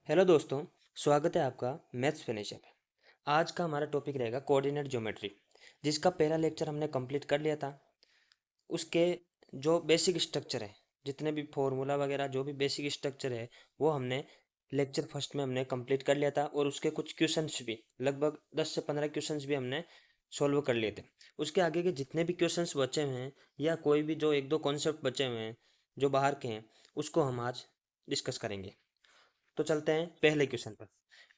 Hello दोस्तों, स्वागत है आपका मैथ्स फिनिशर पे। आज का हमारा टॉपिक रहेगा कोऑर्डिनेट ज्योमेट्री, जिसका पहला लेक्चर हमने कंप्लीट कर लिया था। उसके जो बेसिक स्ट्रक्चर है, जितने भी फॉर्मूला वगैरह जो भी बेसिक स्ट्रक्चर है, वो हमने लेक्चर फर्स्ट में हमने कंप्लीट कर लिया था। और उसके कुछ क्वेश्चंस भी, लगभग 10 से 15 क्वेश्चंस भी हमने सॉल्व कर लिए थे। उसके आगे के जितने भी क्वेश्चंस बचे हुए हैं या कोई भी जो एक दो कॉन्सेप्ट बचे हुए हैं जो बाहर के हैं, उसको हम आज डिस्कस करेंगे। तो चलते हैं पहले क्वेश्चन पर।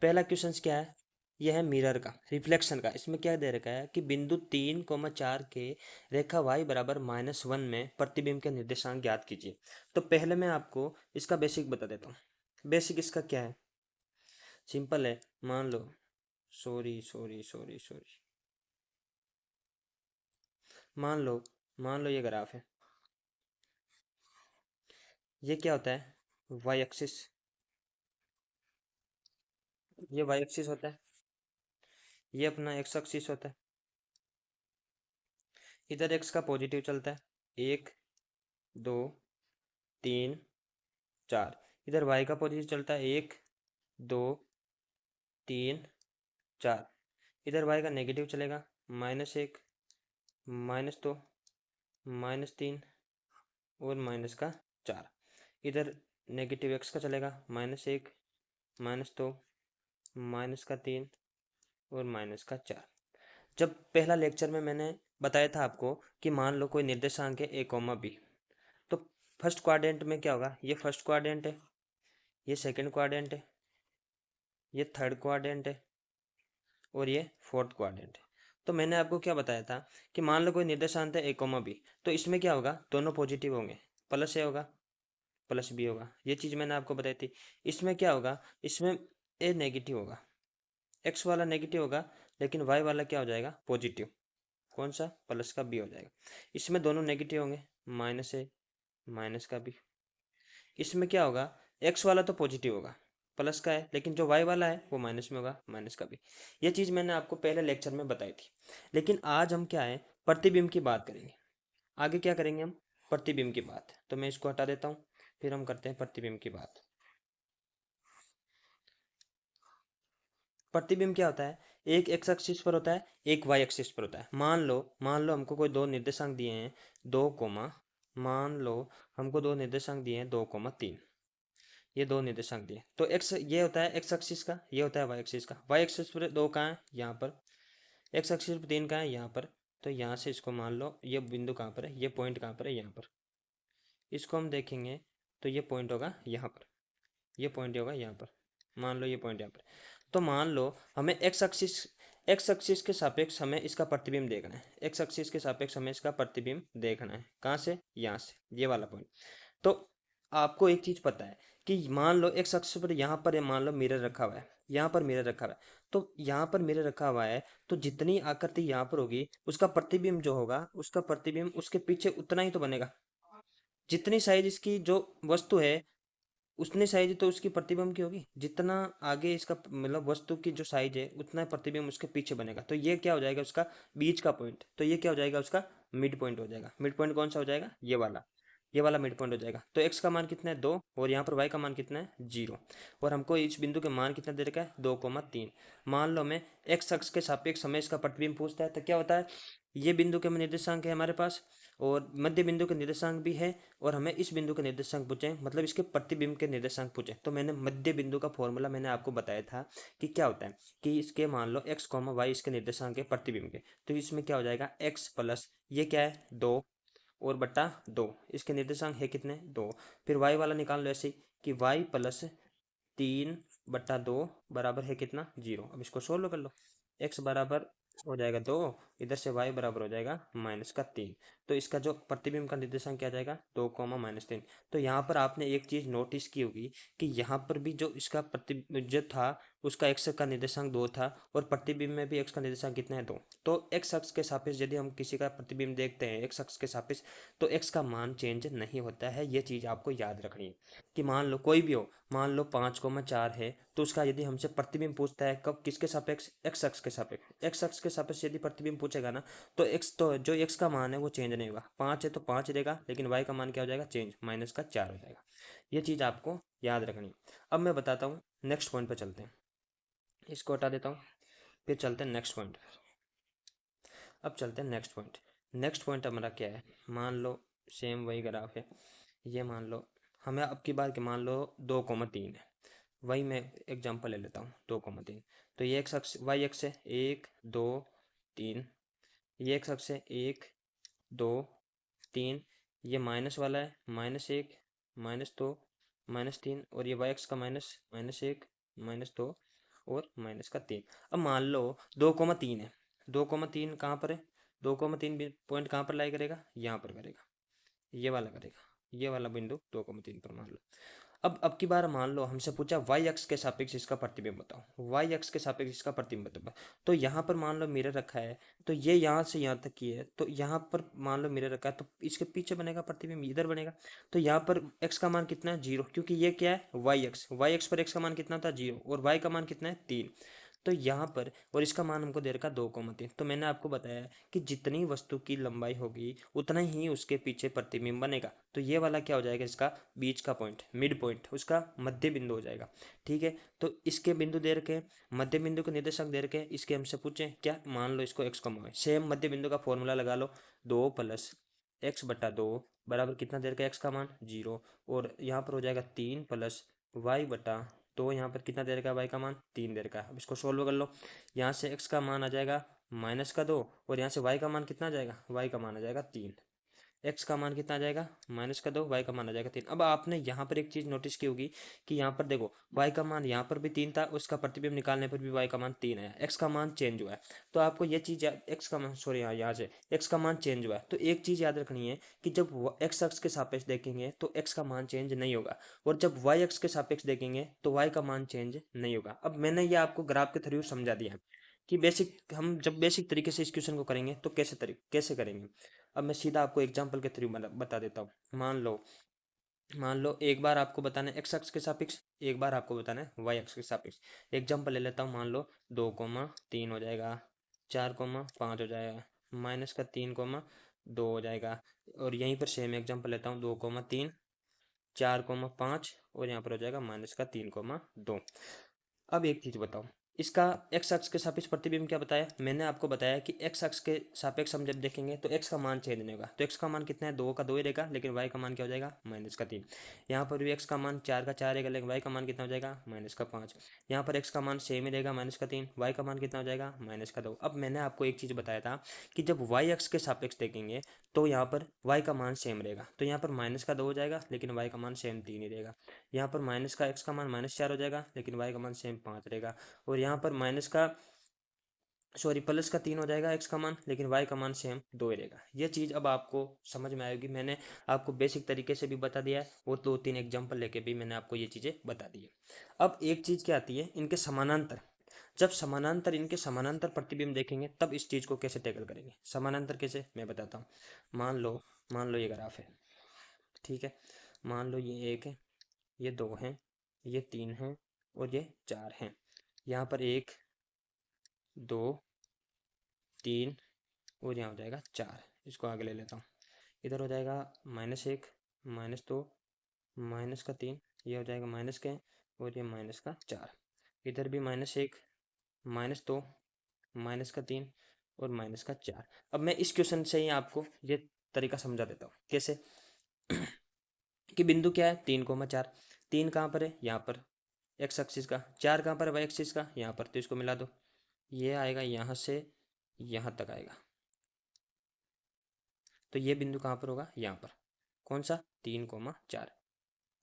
पहला क्वेश्चन क्या है? यह है मिरर का, रिफ्लेक्शन का। इसमें क्या दे रखा है कि बिंदु 3,4 के रेखा y बराबर -1 में प्रतिबिंब के निर्देशांक ज्ञात कीजिए। तो पहले मैं आपको इसका बेसिक बता देता हूँ। बेसिक इसका क्या है? सिंपल है। मान लो, सॉरी सॉरी सॉरी सॉरी, मान लो मान लो ये ग्राफ है। ये क्या होता है? Y axis. ये वाई एक्सिस होता है, ये अपना एक्स एक्सिस होता है। इधर एक्स का पॉजिटिव चलता है, 1 2 3 4। इधर वाई का पॉजिटिव चलता है, 1 2 3 4। इधर वाई का नेगेटिव चलेगा, -1 -2 -3 और -4। इधर नेगेटिव एक्स का चलेगा, -1 -2 -3 और -4। जब पहला लेक्चर में मैंने बताया था आपको कि मान लो कोई निर्देशांक है a, b, तो फर्स्ट क्वाड्रेंट में क्या होगा? ये फर्स्ट क्वाड्रेंट है, ये सेकंड क्वाड्रेंट है, ये थर्ड क्वाड्रेंट है और ये फोर्थ क्वाड्रेंट है। तो मैंने आपको क्या बताया था कि मान लो कोई निर्देशांक है a, b, तो इसमें क्या होगा? दोनों पॉजिटिव होंगे, प्लस ए होगा प्लस बी होगा। ये चीज़ मैंने आपको बताई थी। इसमें क्या होगा? इसमें ए नेगेटिव होगा, एक्स वाला नेगेटिव होगा, लेकिन वाई वाला क्या हो जाएगा? पॉजिटिव। कौन सा? प्लस का बी हो जाएगा। इसमें दोनों नेगेटिव होंगे, माइनस ए माइनस का बी। इसमें क्या होगा? एक्स वाला तो पॉजिटिव होगा, प्लस का है, लेकिन जो वाई वाला है वो माइनस में होगा, माइनस का भी। ये चीज़ मैंने आपको पहले लेक्चर में बताई थी। लेकिन आज हम क्या है? प्रतिबिंब की बात करेंगे। आगे क्या करेंगे हम? प्रतिबिंब की बात। तो मैं इसको हटा देता हूँ, फिर हम करते हैं प्रतिबिंब की बात। प्रतिबिंब क्या होता है? एक एक्स एक्सिस पर होता है, एक वाई एक्सिस पर होता है। मान लो हमको कोई दो निर्देशांक दिए हैं, दो कोमा मान लो हमको दो निर्देशांक दिए हैं, 2,3। ये दो निर्देशांक दिए, तो एक्स ये होता है एक्स एक्सिस का, ये होता है वाई एक्सिस का। वाई एक्सिस पर दो कहाँ है? यहाँ पर। एक्स एक्सिस पर 3 कहाँ है? यहाँ पर। तो यहाँ से इसको मान लो, ये बिंदु कहाँ पर है? ये पॉइंट कहाँ पर है? यहाँ पर। इसको हम देखेंगे तो ये पॉइंट होगा यहाँ पर, ये पॉइंट होगा यहाँ पर। मान लो ये पॉइंट यहाँ पर। तो मान लो हमें एक्स एक्सिस के सापेक्ष हमें इसका प्रतिबिंब देखना है। एक्स एक्सिस के सापेक्ष हमें इसका प्रतिबिंब देखना है। कहाँ से? यहाँ से, ये वाला पॉइंट। तो आपको एक चीज पता है कि मान लो एक्स अक्ष पर यहाँ पर मान लो मिरर रखा हुआ है, यहाँ पर मिरर रखा हुआ है। तो यहाँ पर मिरर रखा हुआ है, तो जितनी आकृति यहाँ पर होगी उसका प्रतिबिंब जो होगा, उसका प्रतिबिंब उसके पीछे उतना ही तो बनेगा। जितनी साइज इसकी जो वस्तु है, उतनी साइज तो उसकी प्रतिबिंब की होगी। जितना आगे इसका मतलब वस्तु की जो साइज है, उतना प्रतिबिंब उसके पीछे बनेगा। तो ये क्या हो जाएगा? उसका बीच का पॉइंट। तो ये क्या हो जाएगा? उसका मिड पॉइंट हो जाएगा। मिड पॉइंट कौन सा हो जाएगा? ये वाला मिड पॉइंट हो जाएगा। तो एक्स का मान कितना है? 2। और यहाँ पर वाई का मान कितना है? 0। और हमको इस बिंदु के मान कितना दे रखा है? 2,3। मान लो हमें एक्स अक्ष के सापेक्ष हमें इसका प्रतिबिंब पूछता है, तो क्या होता है? ये बिंदु के निर्देशांक है हमारे पास, और मध्य बिंदु के निर्देशांक भी है, और हमें इस बिंदु के निर्देशांक पूछे, मतलब इसके प्रतिबिंब के निर्देशांक पूछे। तो मैंने मध्य बिंदु का फॉर्मूला मैंने आपको बताया था कि क्या होता है कि इसके मान लो एक्स कॉमा वाई इसके निर्देशांक है प्रतिबिंब के। तो इसमें क्या हो जाएगा? एक्स प्लस ये क्या है? 2 और बट्टा 2। इसके निर्देशांक है कितने? 2। फिर वाई वाला निकाल लो ऐसे कि वाई प्लस 3/2 बराबर है कितना? 0। अब इसको सोल्व कर लो। एक्स बराबर हो जाएगा 2, इधर से वाई बराबर हो जाएगा -3। तो इसका जो प्रतिबिंब का निर्देशांक क्या आ जाएगा? 2,-3। तो यहाँ पर आपने एक चीज नोटिस की होगी कि यहाँ पर भी जो इसका प्रतिबिंब जो था, उसका एक्स का निर्देशांक 2 था, और प्रतिबिंब में भी एक्स का निर्देशांक कितना है? 2। तो एक्स अक्ष के सापेक्ष यदि हम किसी का प्रतिबिंब देखते हैं एक्स अक्ष के सापेक्ष, तो एक्स का मान चेंज नहीं होता है। ये चीज आपको याद रखनी है कि मान लो कोई भी हो, मान लो 5,4 है, तो उसका यदि हमसे प्रतिबिंब पूछता है कब? किसके सापेक्ष? एक्स अक्ष के सापेक्ष। एक्स अक्ष के सापेक्ष यदि प्रतिबिंब पूछेगा ना, तो एक्स तो जो एक्स का मान है वो चेंज नहीं होगा। 5 है तो 5 रहेगा, लेकिन वाई का मान क्या हो जाएगा? चेंज, -4 हो जाएगा। ये चीज़ आपको याद रखनी है। अब मैं बताता हूँ, नेक्स्ट पॉइंट पर चलते हैं। इसको हटा देता हूँ, फिर चलते हैं नेक्स्ट पॉइंट। अब चलते हैं नेक्स्ट पॉइंट। नेक्स्ट पॉइंट हमारा क्या है, मान लो सेम वही ग्राफ है, ये मान लो हमें अब की बार के मान लो 2,3 है, वही मैं एग्जांपल ले लेता हूँ 2,3। तो ये एक्स अक्ष वाई अक्ष है 1 2 3, ये एक्स अक्ष है 1 2 3, ये माइनस वाला है -1 -2 -3, और ये वाई अक्ष का -1 -2 और -3। अब मान लो 2,3 है, 2,3 कहाँ पर है, 2,3 पॉइंट कहाँ पर लाई करेगा, यहाँ पर करेगा, ये वाला करेगा, ये वाला बिंदु 2,3 पर मान लो। अब की बार मान लो हमसे पूछा वाई अक्ष के सापेक्ष इसका प्रतिबिंब बताओ, वाई अक्ष के सापेक्ष इसका प्रतिबिंब बताओ। तो यहाँ पर मान लो मिरर रखा है, तो ये यहाँ से यहाँ तक की है, तो यहाँ पर मान लो मिरर रखा है, तो इसके पीछे बनेगा प्रतिबिंब, इधर बनेगा। तो यहाँ पर x का मान कितना है 0, क्योंकि ये क्या है वाई अक्ष पर x का मान कितना था 0, और y का मान कितना है 3। तो यहाँ पर और इसका मान हमको दे रखा 2,3। तो मैंने आपको बताया कि जितनी वस्तु की लंबाई होगी उतना ही उसके पीछे प्रतिबिंब बनेगा। तो ये वाला क्या हो जाएगा, इसका बीच का पॉइंट, मिड पॉइंट, उसका मध्य बिंदु हो जाएगा। ठीक है, तो इसके बिंदु दे रखे, मध्य बिंदु के निर्देशक दे रखे, इसके हमसे पूछे क्या, मान लो इसको x, सेम मध्य बिंदु का फॉर्मूला लगा लो, 2 + x/2 बराबर कितना दे रखा है, x का मान 0, और यहाँ पर हो जाएगा 3 + y/2, यहाँ पर कितना दे रखा है, y का मान 3 दे रखा है। अब इसको सोल्व कर लो, यहाँ से x का मान आ जाएगा -2, और यहाँ से y का मान कितना आ जाएगा, y का मान आ जाएगा 3, x का मान कितना आ जाएगा -2, y का मान आ जाएगा 3। अब आपने यहाँ पर एक चीज़ नोटिस की होगी कि यहाँ पर देखो y का मान यहाँ पर भी 3 था, उसका प्रतिबिंब निकालने पर भी y का मान 3 आया, x का मान चेंज हुआ है। तो आपको ये चीज़ x का मान, सॉरी यहाँ से x का मान चेंज हुआ है, तो एक चीज़ याद रखनी है कि जब x अक्ष के सापेक्ष देखेंगे तो x का मान चेंज नहीं होगा, और जब y अक्ष के सापेक्ष देखेंगे तो y का मान चेंज नहीं होगा। अब मैंने ये आपको ग्राफ के थ्रू समझा दिया कि बेसिक, हम जब बेसिक तरीके से इस क्वेश्चन को करेंगे तो कैसे करेंगे। अब मैं सीधा आपको एग्जांपल के थ्रू बता देता हूँ। मान लो एक बार आपको बताना है x अक्ष के सापेक्ष, एक बार आपको बताना है y अक्ष के सापेक्ष। एग्जांपल ले लेता हूँ, मान लो 2,3 हो जाएगा, 4,5 हो जाएगा, -3,2 हो जाएगा, और यहीं पर सेम एग्जांपल लेता हूँ 2,3 4,5, और यहाँ पर हो जाएगा -3,2। अब एक चीज़ बताओ, इसका x अक्ष के सापेक्ष प्रतिबिंब क्या बताया, मैंने आपको बताया कि x अक्ष के सापेक्ष हम जब देखेंगे तो x का मान चेंज नहीं होगा। तो x का मान कितना है, 2 का 2 ही रहेगा, लेकिन y का मान क्या हो जाएगा -3। यहाँ पर भी x का मान 4 का 4 रहेगा, लेकिन y का मान कितना हो जाएगा -5। यहाँ पर x का मान सेम ही रहेगा -3, y का मान कितना हो जाएगा -2। अब मैंने आपको एक चीज़ बताया था कि जब y अक्ष के सापेक्ष देखेंगे तो यहाँ पर y का मान सेम रहेगा, तो यहाँ पर -2 हो जाएगा, लेकिन y का मान सेम 3 ही रहेगा। यहाँ पर माइनस का x का मान -4 हो जाएगा, लेकिन y का मान सेम 5 रहेगा, और यहाँ पर प्लस का 3 हो जाएगा x का मान, लेकिन y का मान सेम 2 ही रहेगा। ये चीज़ अब आपको समझ में आएगी, मैंने आपको बेसिक तरीके से भी बता दिया है, और 2-3 एग्जांपल लेके भी मैंने आपको ये चीज़ें बता दी है। अब एक चीज़ क्या आती है, इनके समानांतर, जब इनके समानांतर प्रतिबिंब देखेंगे तब इस चीज़ को कैसे टैकल करेंगे। समानांतर कैसे, मैं बताता हूँ। मान लो ये ग्राफ है, ठीक है, मान लो ये 1 है, ये 2 हैं, ये 3 हैं, और ये 4 हैं। यहाँ पर 1 2 3, और यहाँ हो जाएगा 4। इसको आगे ले लेता हूँ, इधर हो जाएगा -1 -2 -3, ये हो जाएगा माइनस के, और ये -4। इधर भी -1 -2 -3 और -4। अब मैं इस क्वेश्चन से ही आपको ये तरीका समझा देता हूँ कैसे कि बिंदु क्या है 3,4, 3 कहाँ पर है, यहाँ पर x एक्सिस का, 4 कहाँ पर है y एक्सिस का, यहाँ पर, तो इसको मिला दो, ये आएगा यहाँ से यहाँ तक आएगा। तो ये बिंदु कहाँ पर होगा, यहाँ पर, कौन सा 3,4।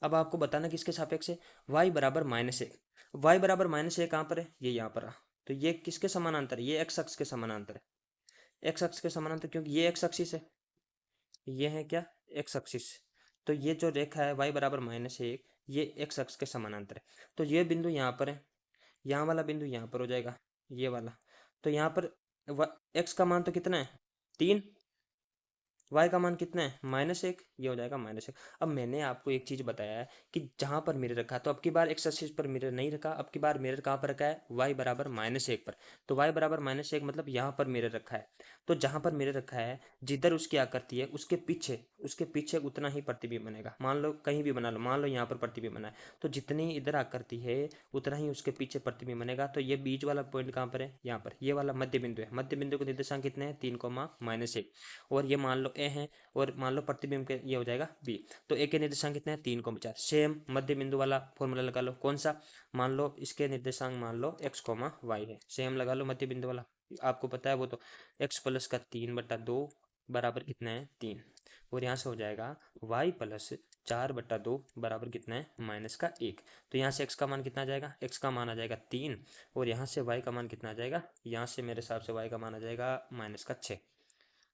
अब आपको बताना किसके सापेक्ष है, y बराबर -1, y बराबर -1 कहाँ पर है, ये यहाँ पर रहा। तो ये किसके समानांतर है, ये x अक्ष के समानांतर है, x अक्ष के समानांतर, क्योंकि ये x एक्सिस है, ये है क्या x एक्सिस। तो ये जो रेखा है y बराबर -1, ये x अक्ष के समानांतर है। तो ये बिंदु यहाँ पर है, यहाँ वाला बिंदु यहाँ पर हो जाएगा, ये वाला। तो यहाँ पर x का मान तो कितना है 3, y का मान कितना है -1, ये हो जाएगा -1। अब मैंने आपको एक चीज़ बताया है कि जहाँ पर मिरर रखा, तो अब की बार एक्स एक्सिस पर मिरर नहीं रखा, अब की बार मिरर कहाँ पर रखा है, y बराबर -1 पर। तो y बराबर -1 मतलब यहाँ पर मिरर रखा है। तो जहाँ पर मिरर रखा है, जिधर उसकी आकृति है उसके पीछे उतना ही प्रतिबिंब बनेगा। मान लो कहीं भी बना लो, मान लो यहाँ पर प्रतिबिंब बना है, तो जितनी इधर आकृति है उतना ही उसके पीछे प्रतिबिंब बनेगा। तो ये बीच वाला पॉइंट कहाँ पर है, यहाँ पर, ये वाला मध्य बिंदु है। मध्य बिंदु के निर्देशांक कितने हैं, 3, -1। और ये मान लो ए है, और मान लो प्रतिबिंब के ये हो जाएगा बी। तो ए के निर्देशांक कितने हैं, 3, 4। सेम मध्य बिंदु वाला फॉर्मूला लगा लो। कौन सा, मान लो इसके निर्देशांक मान लो x, y है, सेम लगा लो मध्य बिंदु वाला। आपको पता है वो तो, x प्लस का 3/2 बराबर कितना है, 3। और यहाँ से हो जाएगा y प्लस 4/2 बराबर कितना है, -1। तो यहाँ से x का मान कितना आ जाएगा, x का मान आ जाएगा 3। और यहाँ से y का मान कितना आ जाएगा, यहाँ से मेरे हिसाब से y का मान आ जाएगा -6।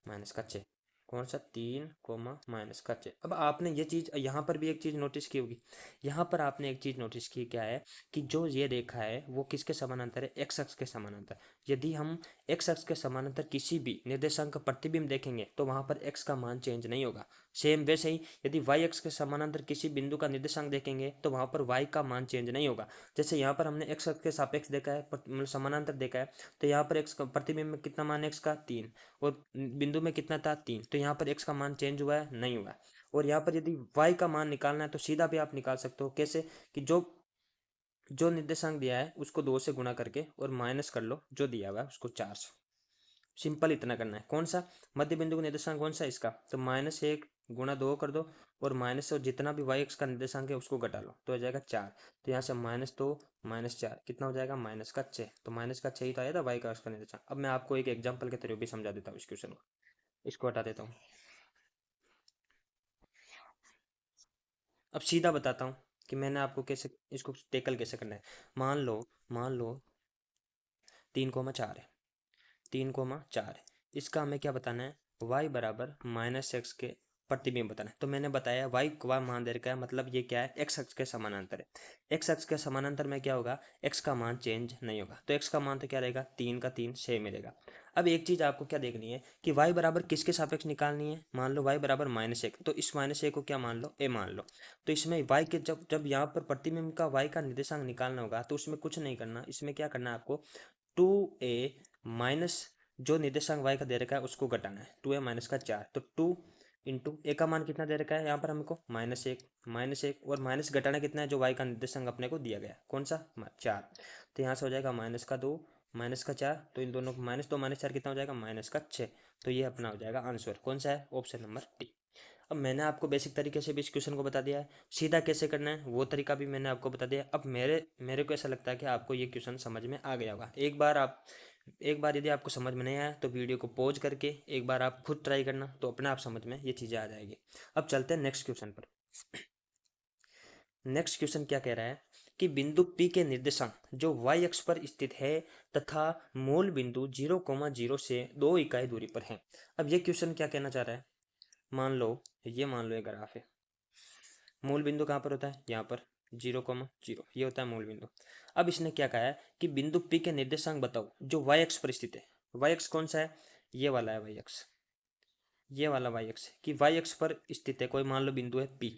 -6 कौन सा, 3, -6। अब आपने ये चीज़ यहाँ पर भी एक चीज़ नोटिस की होगी। यहाँ पर आपने एक चीज़ नोटिस की, क्या है कि जो ये रेखा है वो किसके समानांतर है, एक्स अक्ष के समानांतर। यदि हम एक्स अक्ष के समानांतर किसी भी निर्देशांक का प्रतिबिंब देखेंगे तो वहाँ पर एक्स का मान चेंज नहीं होगा। सेम वैसे ही यदि वाई अक्ष के समानांतर किसी बिंदु का निर्देशांक देखेंगे तो वहाँ पर वाई का मान चेंज नहीं होगा। जैसे यहाँ पर हमने एक्स अक्ष के सापेक्ष देखा है, मतलब समानांतर देखा है, तो यहाँ पर एक्स का प्रतिबिंब में कितना मान है, एक्स का 3, और बिंदु में कितना था, 3। तो यहाँ पर x का मान चेंज हुआ है, नहीं हुआ है। और यहाँ पर यदि y का मान निकालना है तो सीधा भी आप निकाल सकते हो। कैसे, कि जो जो निर्देशांक दिया है उसको 2 से गुणा करके और माइनस कर लो जो दिया हुआ है उसको 4 से। सिंपल इतना करना है। कौन सा, मध्य बिंदु का निर्देशांक कौन सा है इसका, तो -1 गुणा 2 कर दो, और माइनस से जितना भी y का निर्देशांक है उसको घटा लो तो हो जाएगा 4। तो यहाँ से -2 -4 कितना हो जाएगा, -6। तो -6 ही तो आया था y का निर्देशांक। अब मैं आपको एक एग्जाम्पल के थ्रू भी समझा देता हूँ इस क्वेश्चन को। इसको हटा देता हूँ। अब सीधा बताता हूँ कि मैंने आपको कैसे इसको टेकल कैसे करना है। मान लो 3, 4 है, 3, 4 है। इसका हमें क्या बताना है, y बराबर -x के प्रतिबिंब बताना है। तो मैंने बताया y का मान दे रखा है, मतलब ये क्या है, x अक्ष के समानांतर है। x अक्ष के समानांतर में क्या होगा, x का मान चेंज नहीं होगा। तो x का मान तो क्या रहेगा, 3 का 3 6 मिलेगा। अब एक चीज आपको क्या देखनी है कि y बराबर किसके सापेक्ष निकालनी है। मान लो y बराबर -1, तो इस -1 को क्या मान लो, a मान लो। तो इसमें y के जब जब यहाँ पर प्रतिबिंब का y का निर्देशांक निकालना होगा तो उसमें कुछ नहीं करना, इसमें क्या करना है आपको, 2a माइनस जो निर्देशांक y का दे रखा है उसको घटाना है, 2a माइनस का 4। तो 2 इंटू ए का मान कितना दे रखा है यहाँ पर हमको, -1 और माइनस घटाना कितना है, जो y का निर्देशांक अपने को दिया गया है, कौन सा, 4। तो यहाँ से हो जाएगा -2 -4। तो इन दोनों को -2 -4 कितना हो जाएगा, -6। तो ये अपना हो जाएगा आंसर। कौन सा है, ऑप्शन नंबर डी। अब मैंने आपको बेसिक तरीके से भी इस क्वेश्चन को बता दिया है, सीधा कैसे करना है वो तरीका भी मैंने आपको बता दिया है। अब मेरे को ऐसा लगता है कि आपको ये क्वेश्चन समझ में आ गया होगा। एक बार यदि आपको समझ में नहीं आया तो वीडियो को पॉज करके एक बार आप खुद ट्राई करना, तो अपने आप समझ में ये चीज़ें आ जाएगी। अब चलते हैं नेक्स्ट क्वेश्चन पर। नेक्स्ट क्वेश्चन क्या कह रहा है कि बिंदु P के निर्देशांक जो y अक्ष पर स्थित है तथा मूल बिंदु 0, 0 से 2 इकाई दूरी पर है। अब ये क्वेश्चन क्या कहना चाह रहा है, मान लो ये ग्राफ है। मूल बिंदु कहाँ पर होता है, यहाँ पर 0, 0 ये होता है मूल बिंदु। अब इसने क्या कहा है कि बिंदु P के निर्देशांक बताओ जो y अक्ष पर स्थित है। y अक्ष कौन सा है, ये वाला है y अक्ष, ये वाला y अक्ष, कि y अक्ष पर स्थित है कोई मान लो बिंदु है P।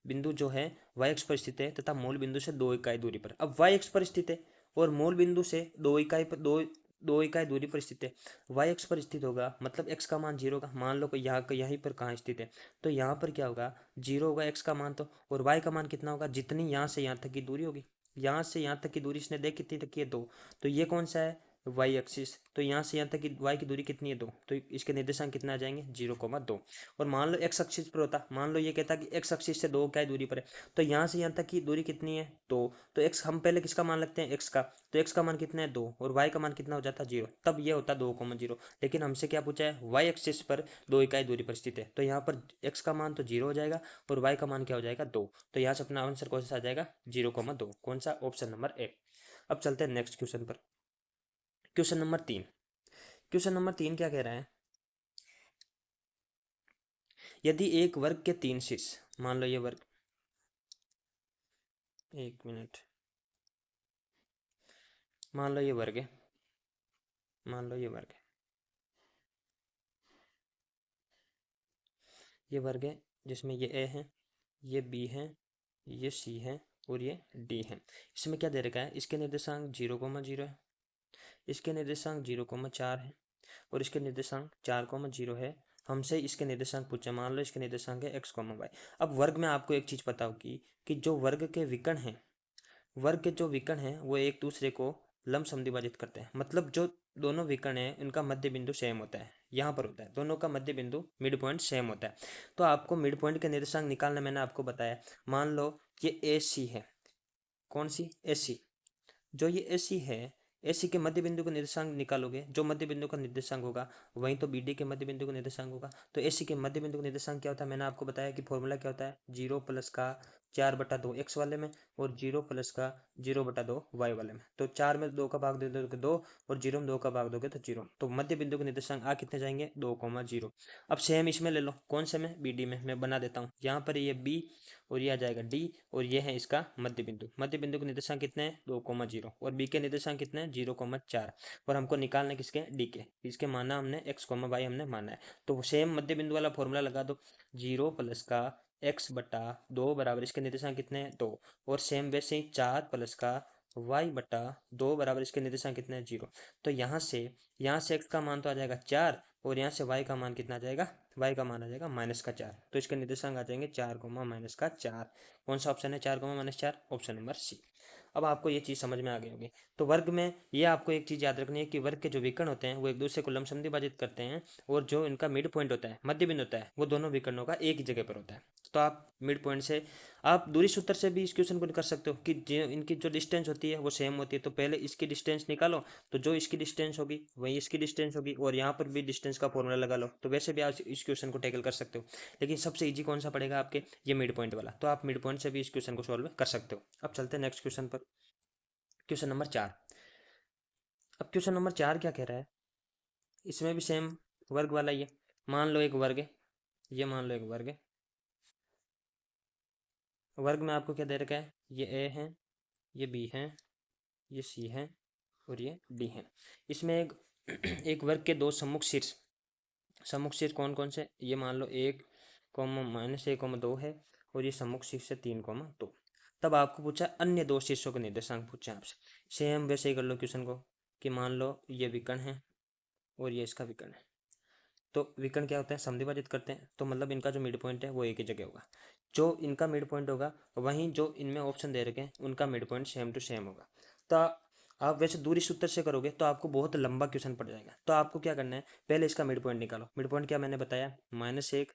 बिंदु जो है y अक्ष पर स्थित है तथा मूल बिंदु से 2 इकाई दूरी पर। अब y अक्ष पर स्थित है और मूल बिंदु से 2 इकाई दूरी पर स्थित है। y अक्ष पर स्थित होगा मतलब x का मान 0 का, मान लो कि यहाँ यहीं पर कहाँ स्थित है, तो यहाँ पर क्या होगा, 0 होगा x का मान। तो और y का मान कितना होगा, जितनी यहाँ से यहाँ तक की दूरी होगी, यहाँ से यहाँ तक की दूरी इसने देख कितनी तक की है, 2। तो ये कौन सा है, वाई एक्सिस। तो यहाँ से यहाँ तक की वाई की दूरी कितनी है, 2। तो इसके निर्देशांक कितना आ जाएंगे, 0, 2। और मान लो एक्स एक्सिस पर होता, मान लो ये कहता कि एक्स एक्सिस से 2 क्या दूरी पर है, तो यहाँ से यहाँ तक की दूरी कितनी है, 2। तो एक्स हम पहले किसका मान लगते हैं, एक्स का। तो एक्स का मान कितना है, 2, और वाई का मान कितना हो जाता है, 0। तब ये होता 2, 0। लेकिन हमसे क्या पूछा है, वाई एक्सिस पर 2 इकाई दूरी पर स्थित है, तो यहाँ पर एक्स का मान तो 0 हो जाएगा और वाई का मान क्या हो जाएगा, 2। तो यहाँ से अपना आंसर कौन सा आ जाएगा, 0, 2। कौन सा, ऑप्शन नंबर ए। अब चलते हैं नेक्स्ट क्वेश्चन पर। Question number 3। क्वेश्चन नंबर 3 क्या कह रहा है, यदि एक वर्ग के 3 शीर्ष, मान लो ये वर्ग, एक मिनट, मान लो ये वर्ग है, मान लो ये वर्ग है, ये वर्ग है जिसमें ये ए है, ये बी है, ये सी है और ये डी है। इसमें क्या दे रखा है, इसके निर्देशांक 0,0 है, इसके निर्देशांक 0,4 है और इसके निर्देशांक 4,0 है। हमसे इसके निर्देशांक पूछे, मान लो इसके निर्देशांक है x, y। अब वर्ग में आपको एक चीज पता होगी कि जो वर्ग के विकर्ण हैं, वर्ग के जो विकर्ण हैं वो एक दूसरे को लंब समद्विभाजित करते हैं। मतलब जो दोनों विकर्ण हैं उनका मध्य बिंदु सेम होता है, यहाँ पर होता है, दोनों का मध्य बिंदु मिड पॉइंट सेम होता है। तो आपको मिड पॉइंट के निर्देशांक निकालना मैंने आपको बताया। मान लो ये ए सी है, कौन सी, ए सी। जो ये ए सी है, ए सी के मध्य बिंदु का निर्देशांक निकालोगे, जो मध्य बिंदु का निर्देशांक होगा वहीं तो बी डी के मध्य बिंदु का निर्देशांक होगा। तो ए सी के मध्य बिंदु का निर्देशांक क्या होता है, मैंने आपको बताया कि फॉर्मूला क्या होता है, 0+4/2 एक्स वाले में और 0+0/2 वाई वाले में। तो 4 में 2 का भाग दे दोगे 2 और 0 में 2 का भाग दोगे तो 0। तो मध्य बिंदु के निर्देशांक आ कितने जाएंगे, 2,0। अब सेम इसमें ले लो, कौन से में, बी डी में। मैं बना देता हूँ, यहाँ पर ये बी और ये आ जाएगा डी और ये है इसका मध्य बिंदु। मध्य बिंदु के निर्देशांक कितने हैं, 2,0 और बी के निर्देशांक कितने हैं, 0,4। और हमको निकालना किसके, डी के। इसके माना हमने x, y हमने माना है। तो सेम मध्य बिंदु वाला फॉर्मूला लगा दो, 0+x/2 बराबर इसके निर्देशांक कितने हैं, 2। और सेम वैसे ही 4+y/2 बराबर इसके निर्देशांक कितने हैं, 0। तो यहाँ से x का मान तो आ जाएगा 4 और यहाँ से y का मान कितना आ जाएगा, y का मान आ जाएगा -4। तो इसके निर्देशांक आ जाएंगे 4, -4। कौन सा ऑप्शन है 4, ऑप्शन नंबर सी। अब आपको ये चीज़ समझ में आ गई होगी। तो वर्ग में ये आपको एक चीज़ याद रखनी है कि वर्ग के जो विकर्ण होते हैं वो एक दूसरे को लंब समद्विभाजित करते हैं और जो इनका मिड पॉइंट होता है, मध्य बिंदु होता है, वो दोनों विकर्णों का एक ही जगह पर होता है। तो आप मिड पॉइंट से, आप दूरी सूत्र से भी इस क्वेश्चन को कर सकते हो कि इनकी जो डिस्टेंस होती है वो सेम होती है। तो पहले इसकी डिस्टेंस निकालो, तो जो इसकी डिस्टेंस होगी वही इसकी डिस्टेंस होगी और यहाँ पर भी डिस्टेंस का फॉर्मूला लगा लो। तो वैसे भी आप इस क्वेश्चन को टैकल कर सकते हो, लेकिन सबसे ईजी कौन सा पड़ेगा आपके, ये मिड पॉइंट वाला। तो आप मिड पॉइंट से भी इस क्वेश्चन को सॉल्व कर सकते हो। अब चलते हैं नेक्स्ट क्वेश्चन पर, क्वेश्चन नंबर 4। अब क्वेश्चन नंबर 4 क्या कह रहा है, इसमें भी सेम वर्ग वाला ही है। मान लो एक वर्ग है, ये मान लो एक वर्ग है। वर्ग में आपको क्या दे रखा है, ये ए है, ये बी है, ये सी है और ये डी है। इसमें एक एक वर्ग के दो सम्मुख शीर्ष कौन कौन से, ये मान लो 1, -1,2 है और ये सम्मुख शीर्ष है 3,2। तब आपको पूछा अन्य दो शीर्षों के निर्देशांक पूछे आपसे। सेम वैसे ही कर लो क्वेश्चन को कि मान लो ये विकर्ण है और ये इसका विकर्ण है। तो विकर्ण क्या होता है, समद्विभाजित करते हैं, तो मतलब इनका जो मिड पॉइंट है वो एक ही जगह होगा। जो इनका मिड पॉइंट होगा वहीं जो इनमें ऑप्शन दे रखे हैं उनका mid point same to same होगा। तो आप वैसे दूरी सूत्र से करोगे तो आपको बहुत लंबा क्वेश्चन पड़ जाएगा। तो आपको क्या करना है, पहले इसका मिड पॉइंट निकालो। मिड पॉइंट क्या मैंने बताया, -1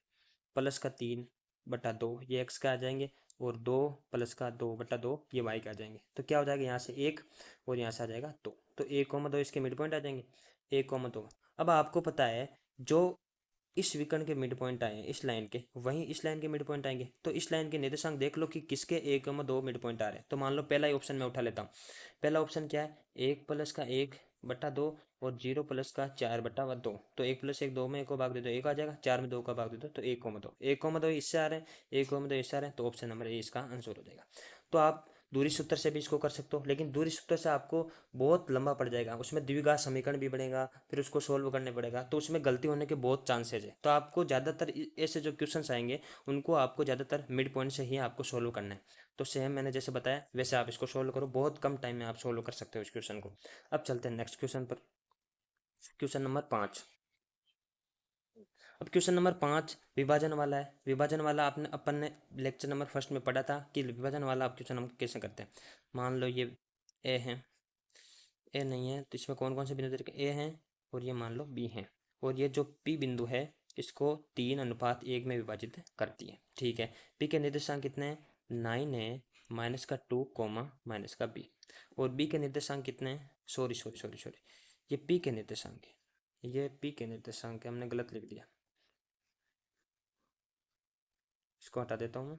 + 3/2 ये x का आ जाएंगे और 2 + 2/2 ये y का आ जाएंगे। तो क्या हो जाएगा, यहाँ से 1 और यहाँ से आ जाएगा 2। तो 1,2 इसके मिड पॉइंट आ जाएंगे, 1,2। अब आपको पता है जो इस विकर्ण के मिड पॉइंट आए हैं इस लाइन के, वहीं इस लाइन के मिड पॉइंट आएंगे। तो इस लाइन के निर्देशांक देख लो कि किसके 1,2 मिड पॉइंट आ रहे हैं। तो मान लो पहला ही ऑप्शन मैं उठा लेता हूँ। पहला ऑप्शन क्या है, 1+1/2 और 0+4/2। तो 1+1 2 में 1 को भाग दे दो 1 आ जाएगा, 4 में 2 का भाग दे दो तो 1,2। 1,2 इससे आ रहे हैं, 1,2 इससे आ रहे हैं, तो ऑप्शन नंबर ए इसका आंसर हो जाएगा। तो आप दूरी सूत्र से भी इसको कर सकते हो, लेकिन दूरी सूत्र से आपको बहुत लंबा पड़ जाएगा, उसमें द्विघात समीकरण भी बनेगा, फिर उसको सोल्व करने पड़ेगा, तो उसमें गलती होने के बहुत चांसेस है। तो आपको ज़्यादातर ऐसे जो क्वेश्चंस आएंगे उनको आपको ज़्यादातर मिड पॉइंट से ही आपको सोल्व करना है। तो सेम मैंने जैसे बताया वैसे आप इसको सोल्व करो, बहुत कम टाइम में आप सोल्व कर सकते हो इस क्वेश्चन को। अब चलते हैं नेक्स्ट क्वेश्चन पर, क्वेश्चन नंबर 5। अब क्वेश्चन नंबर 5 विभाजन वाला है। विभाजन वाला आपने अपन ने लेक्चर नंबर फर्स्ट में पढ़ा था कि विभाजन वाला आप क्वेश्चन हम कैसे करते हैं। मान लो ये ए है, ए नहीं है तो इसमें कौन कौन से बिंदु दे रखे, ए हैं और ये मान लो बी हैं और ये जो पी बिंदु है इसको 3:1 में विभाजित करती है। ठीक है, पी के निर्देशांक कितने हैं, 9 है, -2 -b। और बी के निर्देशांक कितने हैं, सॉरी सॉरी सॉरी सॉरी, ये पी के निर्देशांक है, ये पी के निर्देशांक है, हमने गलत लिख दिया, इसको हटा देता हूँ मैं।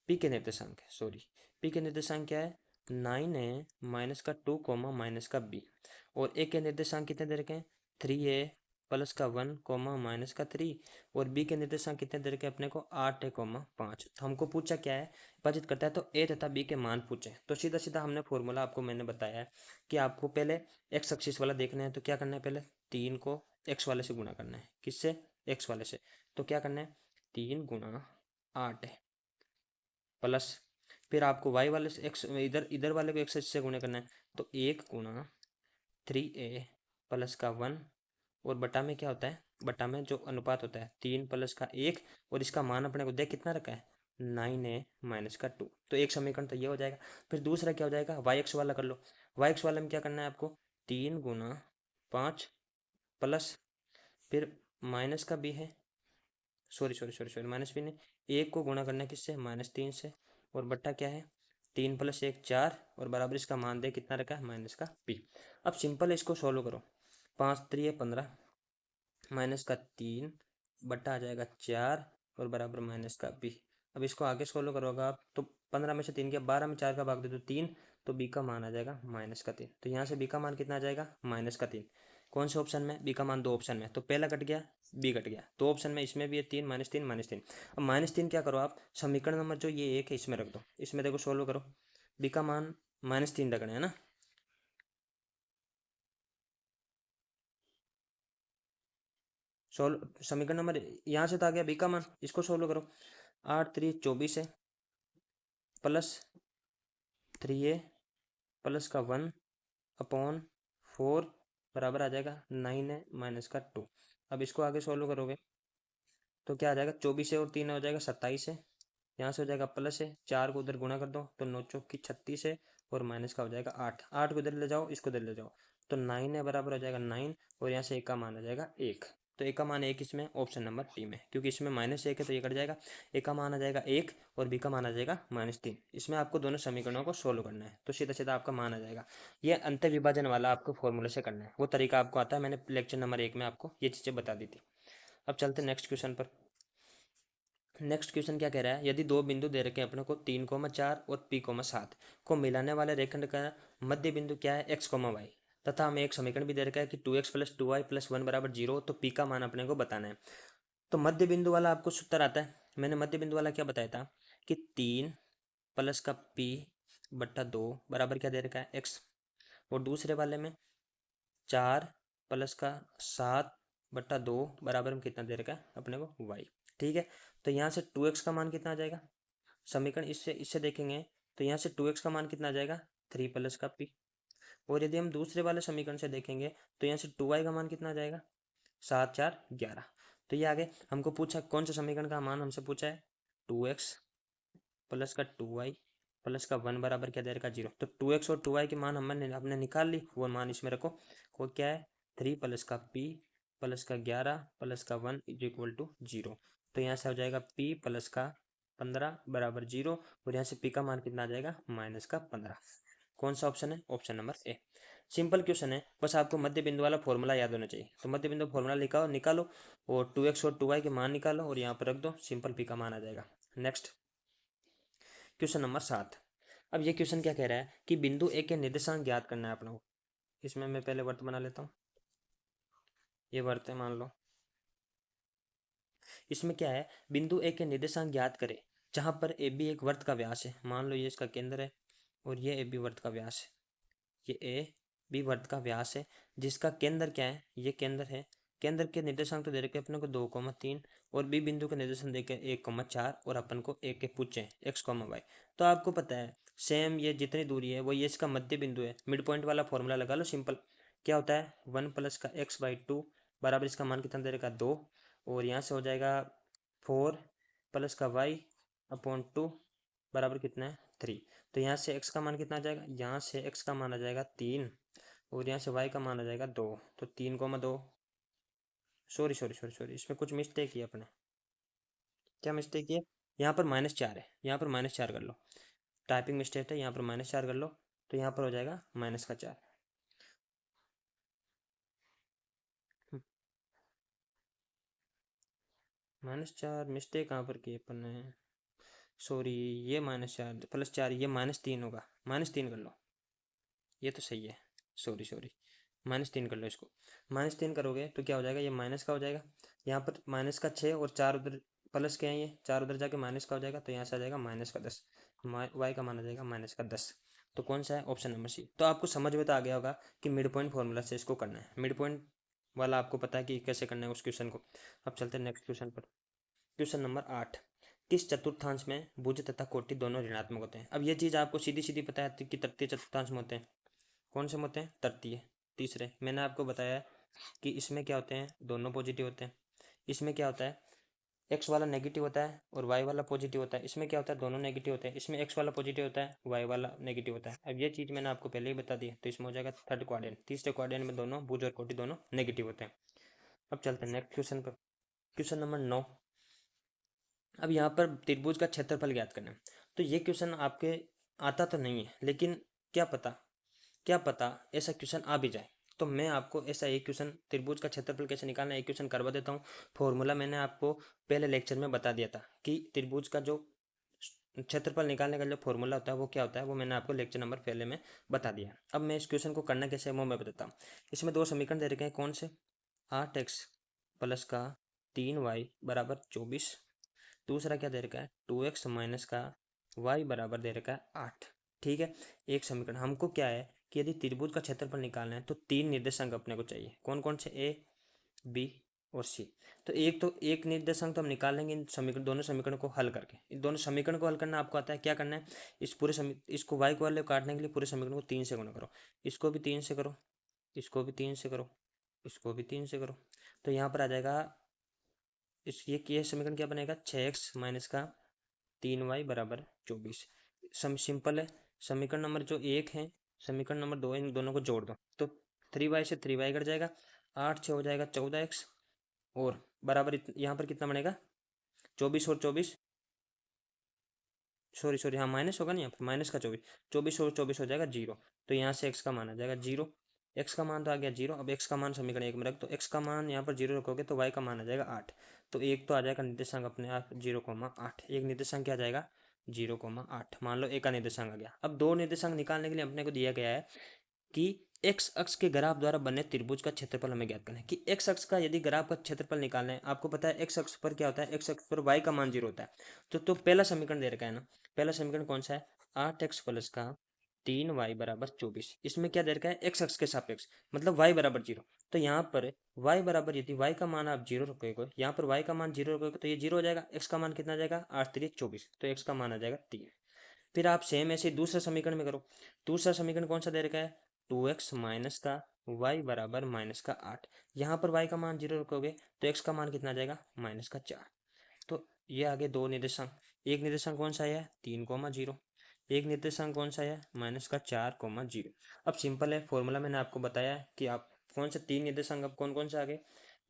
पी के निर्देशांक है, सॉरी, पी के निर्देशांक क्या है, 9 है, -2 -b। और ए के निर्देशांक कितने दे रखे हैं, 3a +1 -3। और बी के निर्देशांक कितने दे रखे हैं अपने को, 8 है 5। तो हमको पूछा क्या है, विभाजित करता है तो ए तथा बी के मान पूछे। तो सीधा सीधा हमने फॉर्मूला आपको मैंने बताया है कि आपको पहले एक्स एक्सिस वाला देखना है। तो क्या करना है, पहले 3 को एक्स वाले से गुणा करना है, किससे, एक्स वाले से। तो क्या करना है, 3 गुणा 8 है प्लस, फिर आपको वाई वाले से एक्स इधर इधर वाले को एक्स से गुणा करना है, तो 1 गुणा 3a प्लस का 1, और बटा में क्या होता है, बटा में जो अनुपात होता है 3 प्लस का 1, और इसका मान अपने को देख कितना रखा है 9a माइनस का 2। तो एक समीकरण तो ये हो जाएगा। फिर दूसरा क्या हो जाएगा, वाई एक्स वाला कर लो। वाई एक्स वाले में क्या करना है आपको, 3 गुना 5 प्लस, फिर माइनस का भी है, sorry sorry sorry sorry minus भी नहीं, एक को गुणा करना है किससे, -3 से, और बट्टा क्या है 3 + 1 4, और बराबर इसका मान दे कितना रखा है माइनस का पी। अब सिंपल इसको सॉल्व करो, 5 3 15 माइनस का 3 बट्टा आ जाएगा 4, और बराबर माइनस का बी। अब इसको आगे सॉल्व करोगे आप तो 15 में से 3 गया, 12 में 4 का भाग दे तो 3, तो बी का मान आ जाएगा माइनस का 3। तो यहाँ से बी का मान कितना आ जाएगा माइनस का 3। कौन से ऑप्शन में, बी का मान 2 ऑप्शन में, तो पहला कट गया बी कट गया, 2 ऑप्शन में इसमें भी है 3 -3 -3। अब -3 क्या करो आप, समीकरण नंबर जो ये एक है इसमें रख दो, इसमें देखो सोल्व करो, बी का मान -3 रखना है ना, सोल्व समीकरण नंबर यहाँ से तो आ गया बी का मान, इसको सोल्व करो, 8 3 24 है प्लस 3a प्लस का 1 अपॉन 4 बराबर आ जाएगा 9 है माइनस का 2। अब इसको आगे सोल्व करोगे तो क्या आ जाएगा, 24 है और 3 हो जाएगा 27 है, यहाँ से हो जाएगा प्लस है, 4 को उधर गुणा कर दो तो 9 चौक की 36 है, और माइनस का हो जाएगा 8, 8 को इधर ले जाओ इसको इधर ले जाओ, तो 9 है बराबर हो जाएगा 9, और यहाँ से एक का मान आ जाएगा 1। तो एक का मान 1 इसमें ऑप्शन नंबर टी में, क्योंकि इसमें -1 है तो ये कट जाएगा, एक का मान आ जाएगा 1 और बी का मान आ जाएगा -3। इसमें आपको दोनों समीकरणों को सोल्व करना है, तो सीधा सीधा आपका मान आ जाएगा। ये अंत विभाजन वाला आपको फॉर्मूले से करना है, वो तरीका आपको आता है, मैंने लेक्चर नंबर 1 में आपको ये चीज़ें बता दी थी। अब चलते नेक्स्ट क्वेश्चन पर। नेक्स्ट क्वेश्चन क्या कह रहा है, यदि दो बिंदु दे रखे हैं अपने को 3,4 और P,7 को मिलाने वाले रेखंड का मध्य बिंदु क्या है x,y, तथा हमें एक समीकरण भी दे रखा है कि 2x + 2y + 1 = 0, तो P का मान अपने को बताना है। तो मध्य बिंदु वाला आपको सूत्र आता है, मैंने मध्य बिंदु वाला क्या बताया था कि 3 प्लस का P बट्टा 2 बराबर क्या दे रखा है x, और दूसरे वाले में 4 प्लस का 7 बट्टा 2 बराबर में कितना दे रखा है अपने को y। ठीक है, तो यहाँ से 2x का मान कितना आ जाएगा, समीकरण इससे इससे देखेंगे तो यहाँ से 2x का मान कितना आ जाएगा 3 प्लस का p, और यदि हम दूसरे वाले समीकरण से देखेंगे तो यहाँ से 2y का मान कितना आ जाएगा 7 4 11। तो ये आगे हमको पूछा कौन सा समीकरण का मान हमसे पूछा है 2x प्लस का 2y प्लस का 1 बराबर क्या दे रखा 0। तो 2x और 2y के मान हमने निकाल ली, वो मान इसमें रखो, वो क्या है 3 प्लस का p प्लस का 11 प्लस का 1 = 0। तो यहाँ से हो जाएगा p प्लस का 15 बराबर 0, और यहाँ से p का मान कितना आ जाएगा -15। कौन सा ऑप्शन है, option number A. Simple question है, बस आपको मध्य बिंदु वाला फॉर्मूला याद होना चाहिए। तो मध्य बिंदु फॉर्मूला निकालो, और 2x और 2y के मान निकालो और यहाँ पर रख दो, सिंपल p का मान आ जाएगा। Next question number 7। अब ये क्वेश्चन क्या कह रहा है कि बिंदु ए के निर्देशांक ज्ञात करना है अपने को। इसमें मैं पहले वर्त बना लेता हूँ, ये वर्त है मान लो। इसमें क्या है, बिंदु ए के निर्देशांक ज्ञात करें जहां पर ए बी एक वर्त का व्यास है, मान लो ये इसका केंद्र है और ये ए बी वर्त का व्यास है, ये ए बी वर्त का व्यास है जिसका केंद्र क्या है, ये केंद्र है। केंद्र के निर्देशांक तो दे रखे अपने को 2,3, और बी बिंदु के निर्देशांक देखे 1,4, और अपन को एक एक पूछे x,y। तो आपको पता है सेम ये जितनी दूरी है वो ये इसका मध्य बिंदु है, मिड पॉइंट वाला फॉर्मूला लगा लो सिंपल। क्या होता है 1 प्लस का x/2 बराबर इसका मान कितना दे रखा 2, और यहाँ से हो जाएगा 4 प्लस का y/2 बराबर कितना है 3। तो यहाँ से x का मान कितना आ जाएगा, यहाँ से x का मान आ जाएगा 3, और यहाँ से y का मान आ जाएगा 2। तो 3,2, सॉरी सॉरी सॉरी सॉरी इसमें कुछ मिस्टेक की अपने, क्या मिस्टेक है, यहाँ पर -4 है, यहाँ पर -4 कर लो, टाइपिंग मिस्टेक है, यहाँ पर -4 कर लो, तो यहाँ पर हो जाएगा -4। -4 मिस्टेक कहाँ पर की अपन ने, सॉरी ये -4 + 4 ये -3 होगा, -3 कर लो, ये तो सही है, सॉरी सॉरी -3 कर लो इसको। -3 करोगे तो क्या हो जाएगा, ये माइनस का हो जाएगा, यहाँ पर माइनस का 6 और 4 उधर प्लस के हैं, ये 4 उधर जाके माइनस का हो जाएगा, तो यहाँ से आ जाएगा -10, वाई का मान आ जाएगा -10। तो कौन सा है, ऑप्शन नंबर सी। तो आपको समझ में तो आ गया होगा कि मिड पॉइंट फॉर्मूला से इसको करना है, मिड पॉइंट वाला आपको पता है कि कैसे करना है उस क्वेश्चन को। अब चलते हैं नेक्स्ट क्वेश्चन पर। क्वेश्चन नंबर 8, किस चतुर्थांश में भुज तथा कोटि दोनों ऋणात्मक होते हैं। अब ये चीज आपको सीधी सीधी पता है कि तृतीय चतुर्थांश में होते हैं। कौन से में होते हैं? तृतीय। तीसरे मैंने आपको बताया कि इसमें क्या होते हैं, दोनों पॉजिटिव होते हैं। इसमें क्या होता है, एक्स वाला नेगेटिव होता है और वाई वाला पॉजिटिव होता है। इसमें क्या होता है, दोनों नेगेटिव होते हैं। इसमें एक्स वाला पॉजिटिव होता है, वाई वाला नेगेटिव होता है। अब ये चीज़ मैंने आपको पहले ही बता दी, तो इसमें हो जाएगा थर्ड क्वाड्रेंट। तीसरे क्वाड्रेंट में दोनों भुज और कोटि दोनों नेगेटिव होते हैं। अब चलते हैं नेक्स्ट क्वेश्चन पर। Question number 9। अब यहाँ पर त्रिभुज का क्षेत्रफल ज्ञात करना है। तो ये क्वेश्चन आपके आता तो नहीं है, लेकिन क्या पता ऐसा क्वेश्चन आ भी जाए। तो मैं आपको ऐसा एक क्वेश्चन, त्रिभुज का क्षेत्रफल कैसे निकालना है, एक क्वेश्चन करवा देता हूँ। फॉर्मूला मैंने आपको पहले लेक्चर में बता दिया था कि त्रिभुज का जो क्षेत्रफल निकालने का जो फॉर्मूला होता है वो क्या होता है, वो मैंने आपको लेक्चर नंबर पहले में बता दिया। अब मैं इस क्वेश्चन को करना कैसे है वो मैं बताता हूँ। इसमें दो समीकरण दे रखे हैं, कौन से, 8x प्लस का 3y बराबर 24। दूसरा क्या दे रखा है, 2x माइनस का y बराबर दे रखा है 8। ठीक है, एक समीकरण। हमको क्या है कि यदि त्रिभुज का क्षेत्रफल निकालना है तो तीन निर्देशांक अपने को चाहिए। कौन कौन से, ए, बी और सी। तो एक निर्देशांक तो हम निकाल लेंगे इन समीकरण, दोनों समीकरण को हल करके। इन दोनों समीकरण को हल करना आपको आता है। क्या करना है, इस पूरे इसको y को वाले काटने के लिए पूरे समीकरण को 3 से गुणा करो। इसको भी 3 से करो, इसको भी 3 से करो, इसको भी 3 से करो। तो यहाँ पर आ जाएगा ये समीकरण क्या बनेगा, 6x माइनस का 3y बराबर 24। सिंपल है। समीकरण नंबर जो 1 है, समीकरण नंबर 2 है, इन दोनों को जोड़ दो तो 3y से 3y कट जाएगा, 8 से हो जाएगा 14x और बराबर यहाँ पर कितना बनेगा, 24 और 24, सॉरी हाँ माइनस होगा ना, यहाँ पर माइनस का 24, 24 और 24 हो जाएगा 0। तो यहाँ से x का मान आ जाएगा 0। x का मान तो आ गया 0। अब x का मान समीकरण 1 में रख, तो x का मान यहाँ पर 0 रखोगे तो y का मान आ जाएगा 8। तो एक तो आ जाएगा निर्देशांक अपने आप 0,8। एक निर्देशांक क्या आ जाएगा, 0,8। मान लो एक का निर्देशांक आ गया। अब दो निर्देशांक निकालने के लिए अपने को दिया गया है कि एक्स अक्ष के ग्राफ द्वारा बने त्रिभुज का क्षेत्रफल हमें ज्ञात करना है। कि एक्स अक्ष का यदि ग्राफ का क्षेत्रफल निकालना है, आपको पता है एक्स अक्ष पर क्या होता है, एक्स अक्ष पर वाई का मान 0 होता है। तो पहला समीकरण दे रखा है ना, पहला समीकरण कौन सा है, 8x प्लस का 3y बराबर 24। इसमें क्या दे रखा है, एक्स अक्ष के सापेक्ष, मतलब y बराबर 0। तो यहाँ पर y बराबर, यदि y का मान आप 0 रखोगे, यहाँ पर y का मान 0 रखोगे तो ये 0 हो जाएगा। x का मान कितना आ जाएगा, 8 3 24, तो x का मान आ जाएगा 3। फिर आप सेम ऐसे दूसरा समीकरण में करो। दूसरा समीकरण कौन सा दे रखा है, 2x माइनस का y बराबर माइनस का 8। यहाँ पर y का मान 0 रखोगे तो x का मान कितना आ जाएगा, माइनस का 4। तो ये आगे दो निर्देशांक। एक निर्देशांक कौन सा है, 3,0। एक निर्देशांक कौन सा है, माइनस का 4,0। अब सिंपल है, फॉर्मूला मैंने आपको बताया कि आप कौन से तीन निर्देशांक, अब कौन कौन से आगे,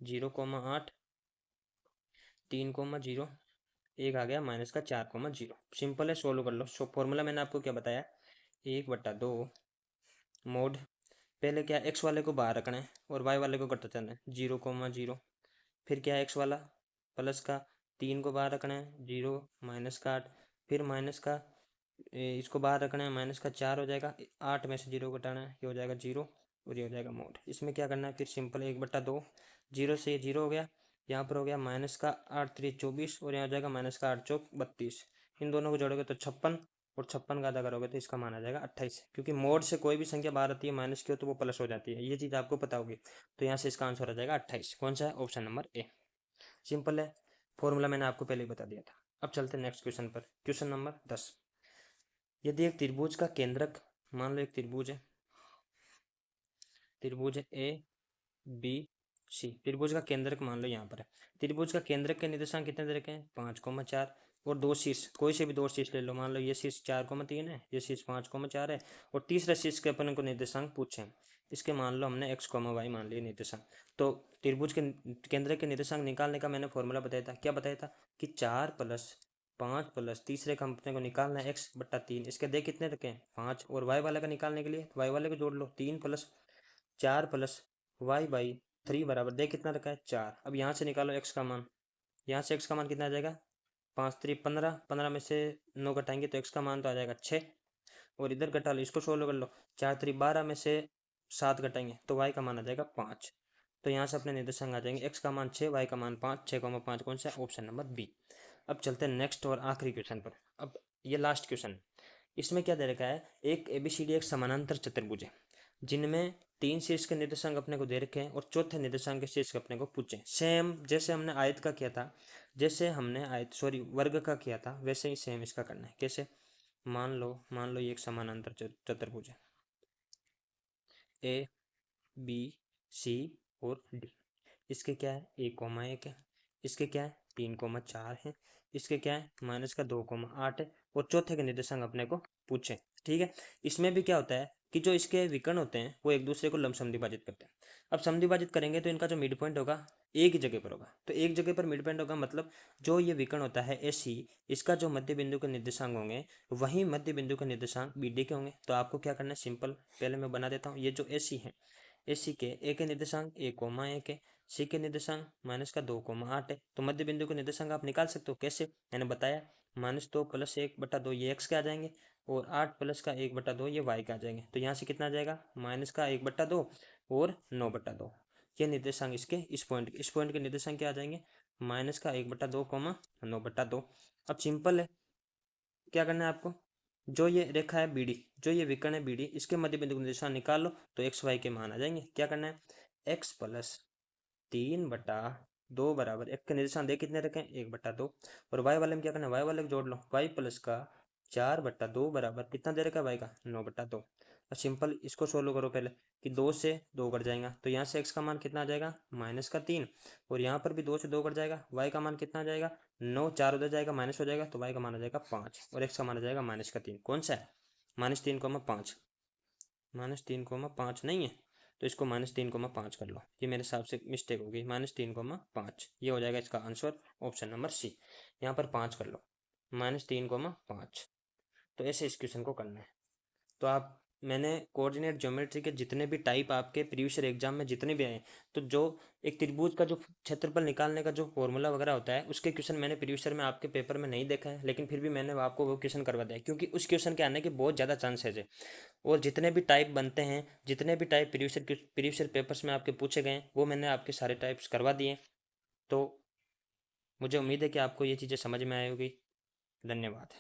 0,8, 3,0, एक आ गया माइनस का 4,0। सिंपल है, सोल्व कर लो। फॉर्मूला मैंने आपको क्या बताया, 1/2 मोड, पहले क्या एक्स वाले को बाहर रखना है और वाई वाले को करता चलना है, 0,0। फिर क्या एक्स वाला प्लस का 3 को बाहर रखना है, 0 माइनस का 8। फिर माइनस का इसको बाहर रखना है, माइनस का 4 हो जाएगा, 8 में से 0 घटाना है, ये हो जाएगा 0 और ये हो जाएगा मोड। इसमें क्या करना है, फिर सिंपल 1/2, 0 से ये 0 हो गया, यहाँ पर हो गया माइनस का 8 3 24 और यहाँ हो जाएगा माइनस का 8 चौक 32। इन दोनों को जोड़ोगे तो 56 और 56 का आधा करोगे तो इसका मान आ जाएगा 28। क्योंकि मोड से कोई भी संख्या बाहर आती है माइनस की हो तो वो प्लस हो जाती है, ये चीज़ आपको पता होगी। तो यहाँ से इसका आंसर आ जाएगा 28। कौन सा है, ऑप्शन नंबर ए। सिंपल है, फॉर्मूला मैंने आपको पहले ही बता दिया था। अब चलते हैं नेक्स्ट क्वेश्चन पर। Question number 10। यदि एक त्रिभुज का केंद्रक, मान लो एक त्रिभुज है, त्रिभुज है ए बी सी, त्रिभुज का केंद्रक मान लो यहाँ पर है। त्रिभुज का केंद्रक के निर्देशांक कितने दे रखे हैं, 5,4 और दो शीर्ष, कोई से भी दो शीर्ष ले लो। मान लो ये शीर्ष 4,3 है, ये शीर्ष 5,4 है और तीसरा शीर्ष के अपन को निर्देशांक पूछे हैं। इसके मान लो हमने x, y मान लिए निर्देशांक। तो त्रिभुज के केंद्र के निर्देशांक निकालने का मैंने फॉर्मूला बताया था। क्या बताया था कि 4 प्लस 5 प्लस तीसरे का अपने को निकालना है x/3। इसके दे कितने रखे हैं, 5। और y वाले का निकालने के लिए y वाले को जोड़ लो, 3 प्लस 4 प्लस y/3 बराबर दे कितना रखा है, 4। अब यहाँ से निकालो x का मान, यहाँ से x का मान कितना आ जाएगा, 5 3 15, 15 में से 9 घटाएंगे तो x का मान तो आ जाएगा 6। और इधर घटा लो, इसको सोल्व कर लो, 4 3 12 में से 7 घटाएंगे तो y का मान आ जाएगा 5। तो यहाँ से अपने निर्देशांक आ जाएंगे, x का मान 6, y का मान 5, 6,5 कौन सा, ऑप्शन नंबर बी। अब चलते हैं नेक्स्ट और आखिरी क्वेश्चन पर। अब ये लास्ट क्वेश्चन, इसमें क्या दे रखा है, एक ABCD एक समानांतर चतुर्भुज है। जिनमें 3 शीर्ष के निर्देशांक अपने को दे रखे हैं और चौथे निर्देशांक के शीर्ष अपने को पूछे। सेम जैसे हमने आयत का किया था, जैसे हमने वर्ग का किया था, वैसे ही सेम इसका करना है। कैसे? मान लो ये एक समानांतर चतुर्भुज है, ए बी सी और डी। इसके क्या है? 1,1 है। इसके क्या है? 3,4 है। इसके क्या है? -2,8 है। और चौथे के निर्देशांक अपने को पूछे। ठीक है। इसमें भी क्या होता है कि जो इसके विकर्ण होते हैं वो एक दूसरे को लमसम विभाजित करते हैं। अब समद्विभाजित करेंगे तो इनका जो मिड पॉइंट होगा एक ही जगह पर होगा। तो एक जगह पर मिड पॉइंट होगा, मतलब जो ये विकर्ण होता है ए सी, इसका जो मध्य बिंदु के निर्देशांक होंगे वही मध्य बिंदु के निर्देशांक बी डी के होंगे। तो आपको क्या करना है? सिंपल, पहले मैं बना देता हूँ। ये जो ए सी है, ए सी के ए के निर्देशांक 1,1 है, सी के निर्देशांक -2,8 है। तो मध्य बिंदु के निर्देशांक आप निकाल सकते हो। कैसे? मैंने बताया, -2 + 1/2 ये x के आ जाएंगे और 8 + का 1/2 ये y के आ जाएंगे। तो यहाँ से कितना आ जाएगा? -1/2 और 9/2। ये निर्देशांक इसके इस पॉइंट के निर्देशांक क्या आ जाएंगे? -1/2, 9/2। अब सिंपल है, क्या करना है आपको? जो ये रेखा है बीडी, जो ये विकर्ण है बीडी, इसके मध्य बिंदु का निर्देशांक निकाल लो तो एक्स वाई के मान आ जाएंगे। क्या करना है? x + 3/2 बराबर x के निर्देशांक दे कितने रखें? 1/2। और y वाले में क्या करना है? y वाले को जोड़ लो। y + का 4/2 बराबर कितना दे रखा है? y का 9/2। और सिंपल इसको सोल्व करो पहले, कि 2 से 2 कट जाएगा तो यहाँ से x का मान कितना आ जाएगा? -3। और यहाँ पर भी 2 से 2 कट जाएगा, y का मान कितना आ जाएगा? 9। 4 उधर जाएगा, माइनस हो जाएगा, तो y का मान आ जाएगा 5 और x का मान आ जाएगा -3। कौन सा है? -3,5। -3,5 नहीं है, तो इसको -3,5 कर लो। ये मेरे हिसाब से मिस्टेक हो गई, -3,5 ये हो जाएगा इसका आंसर, ऑप्शन नंबर सी। यहाँ पर 5 कर लो, -3,5। तो ऐसे इस क्वेश्चन को करना है। तो आप, मैंने कोऑर्डिनेट ज्योमेट्री के जितने भी टाइप आपके प्रीवियस ईयर एग्जाम में जितने भी आए, तो जो एक त्रिभुज का जो क्षेत्रफल निकालने का जो फॉर्मूला वगैरह होता है, उसके क्वेश्चन मैंने प्रीवियस ईयर में आपके पेपर में नहीं देखा है, लेकिन फिर भी मैंने आपको वो क्वेश्चन करवा दिया, क्योंकि उस क्वेश्चन के आने के बहुत ज़्यादा चांसेज है। और जितने भी टाइप बनते हैं, जितने भी टाइप प्रीवियस ईयर पेपर्स में आपके पूछे गए हैं, वो मैंने आपके सारे टाइप्स करवा दिए। तो मुझे उम्मीद है कि आपको ये चीज़ें समझ में आई होगी। धन्यवाद।